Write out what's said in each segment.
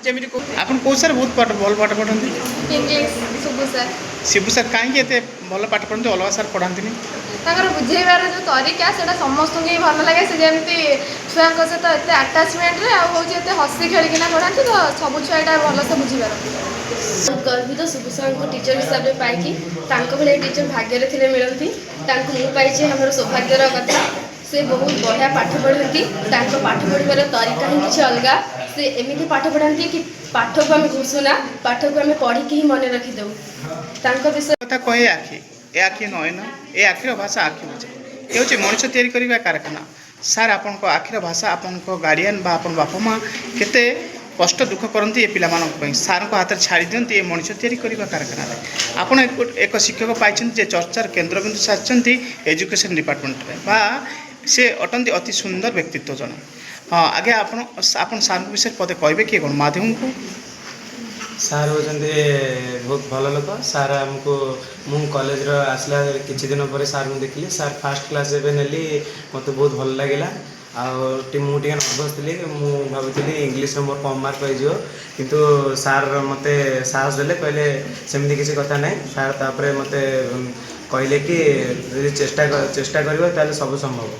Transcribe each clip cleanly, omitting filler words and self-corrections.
जमी आप कौ सर बहुत पाठ भल पाठ पढ़ती इंग्लिश सुबु सर शिबू सर कहीं भल पाठ पढ़ते अलग सार पढ़ाती बुझेबार जो तरीका से समस्त ही भल लगे से जमी छुआ सहित एत आटाचमेंट हूँ हसी खेलिकिना पढ़ाती तो सब छुआ यहाँ भलसे बुझीपारती बहुत गर्वित सुबु सर को टीचर हिसाब से पाई भाई टीचर भाग्य थे मिलती मुझे हमारे सौभाग्यर कथा से बहुत बढ़िया पाठ पढ़ती पाठ पढ़ार तरीका ही किसी अलग से एमती पाठ पढ़ाती कि पाठ को आम घुसुना पाठ को आम पढ़ी ही मन रखीदे विषय कथा कहे आखि ए आखि नयन ए आखिर भाषा आखि बुझे ये हूँ मनुष्य तैयारी करने कारखाना सार आपण आखिर भाषा आपण गार्डियन बा आपण बापा माँ केते कष्ट दुख करती ये पिला सार को हाथ छाड़ी दिखती ये मनुष्य तैयारी करने कारखाना आपड़ एक शिक्षक पाई चर्चार केन्द्रबिंदु सारी एजुकेशन डिपार्टमेंट बा से अटंती अति सुंदर व्यक्तित्व जन हाँ आगे आपण सार विषय पदे कहे किए कौन माध्यम को सार होते बहुत भल लोक सार आमको मु कॉलेज आसला किछि दिन पर सार को देखिली सार फास्ट क्लास नेली मत बहुत भल लगे मुझे नर्भस थी मुझे भावी इंग्लीश में मोर कम मार्क पाइज किंतु सार मत साहस देले कहले सेमती किसी कथा ना सार तापर मत कहले कि यदि चेष्टा कर सब संभव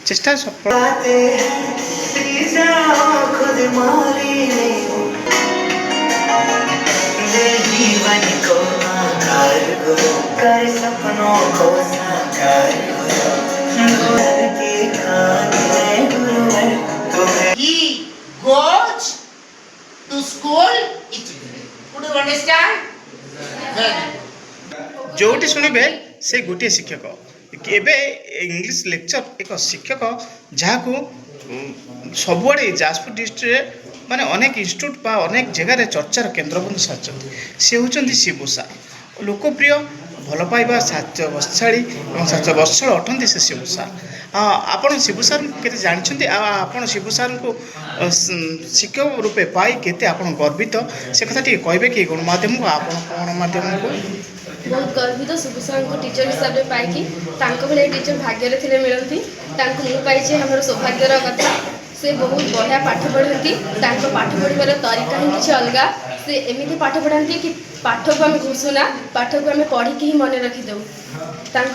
चेष्टा सफल जीवन को आकार को कर सपनों को साकार He goes to school each day. Would you understand? जोटी शुणे से गोटे शिक्षक एबे इंग्लिश लेक्चर एक शिक्षक जहाँ को सबुआड़े जाजपुर डिस्ट्रिक्ट माने अनेक इंस्टीट्यूट बा अनेक जगह चर्चार केन्द्रबिंदु सारी से होती शिबू सार लोकप्रिय भल पाइबा साहित्यवत्साली और साहित्यवत्सल अटंती से शिबू सार आपड़ शिबू सार के जानते आप शिबू सार को शिक्षक रूपे पाई केते आप गर्वित से कथा कहे कि गणमाध्यम को आप गणमाध्यम को बहुत गर्वित सुबु सर को टीचर हिसाब से पाई भाई टीचर भाग्य थे मिलती मुझे हमारे सौभाग्यर कथा से बहुत बढ़िया पाठ पढ़ती पाठ पढ़ार तरीका ही किसी अलग से एमती पाठ पढ़ाती कि पाठ को आम घुसुना पाठ को आम पढ़ी ही मन रखीदे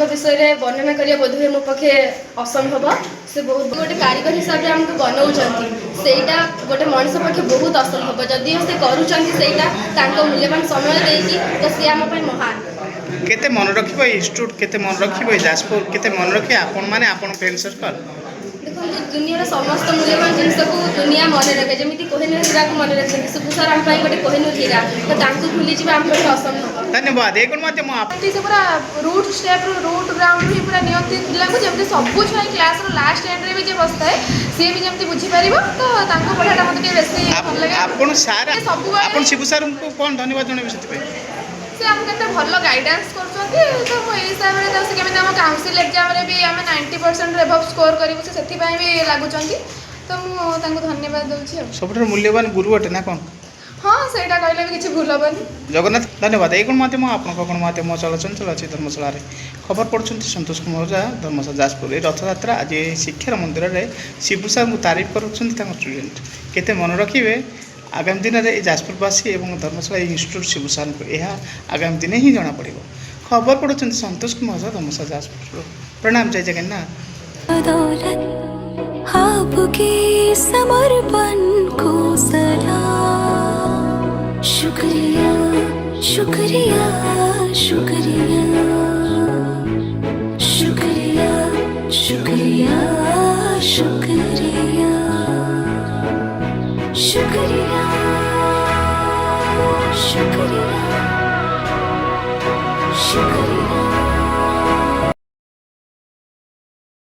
विषय वर्णना करिया बोधहुए मो पक्षे असंभव से बहुत गोटे कारीगर हिसाब से आमको बनाऊँच सेटा गोटे मनीष पक्षे बहुत असंभव जदि से करुँच मूल्यवान समय देकी तो सी आम महान केते मन रखिबो इंस्टीट्यूट केते मन रखिबो जाजपुर केते मन रखि आपण माने आपण फ्रेंड सर्कल देखो दुनिया समस्त मूल्यवान जिनस को दुनिया मन रखे जमी कोहिनूर हीरा को मन रखते सुबु सर आम गोटे कोहिनूर हीरा तो भूली जी आम असंभव धन्यवाद एक माध्यम से पूरा रूट स्टेप रूट ग्राउंड ही पूरा नियंती पिला को जब सब छुआ क्लास लास्ट एंड रे भी जे बसता है सी भी जमी बुझी पार तो पढ़ाटा मतलब बेसी भल लगे आपण सार आपण शिबू सर को कौन धन्यवाद जणेबे से आमको एत भल गाइडेंस कर तो मुझे हिसाब से केमी आम काउंसिल एग्जाम भी आम 90% एभव स्कोर करूँ से भी लगुच तो मुझे धन्यवाद दूसरी सब मूल्यवान गुरु अटे ना कौन हाँ सहीटा कहले भी किसी भूल हेनी जगन्नाथ धन्यवाद एक गणमाध्यम आप गणमाध्यम चलचंचल अच्छी धर्मशाला खबर पढ़ुं संतोष कुमार ओझा धर्मशाला जाजपुर रथयात्रा आज शिक्षार मंदिर में शिबू सार को तारीफ कर स्टूडेंट केते मन रखिए आगामी दिन में जाजपुरवासी और धर्मशाला इंस्टीट्यूट शिबू सार को यह आगामी दिन ही जना पड़ खबर पढ़ुं संतोष कुमार ओझा धर्मशाला जाजपुर प्रणाम जय जगन्नाथ समर्पण को सलाम शुक्रिया शुक्रिया शुक्रिया शुक्रिया शुक्रिया शुक्रिया शुक्रिया शुक्रिया शुक्रिया